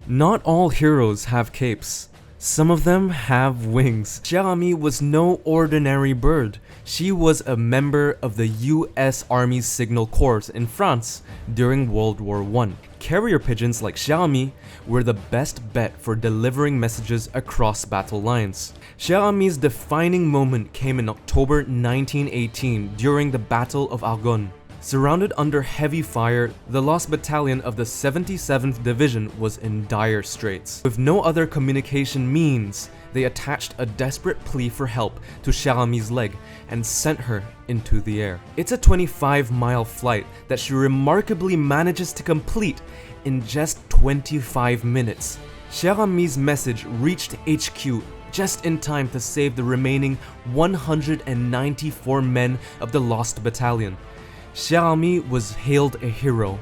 Not all heroes have capes. Some of them have wings. Cher Ami was no ordinary bird. She was a member of the US Army Signal Corps in France during World War I. Carrier pigeons like Cher Ami were the best bet for delivering messages across battle lines. Cher Ami's defining moment came in October 1918 during the Battle of Argonne. Surrounded under heavy fire, the lost battalion of the 77th Division was in dire straits. With no other communication means, they attached a desperate plea for help to Cher Ami's leg and sent her into the air. It's a 25-mile flight that she remarkably manages to complete in just 25 minutes. Cher Ami's message reached HQ just in time to save the remaining 194 men of the lost battalion. Cher Ami was hailed a hero,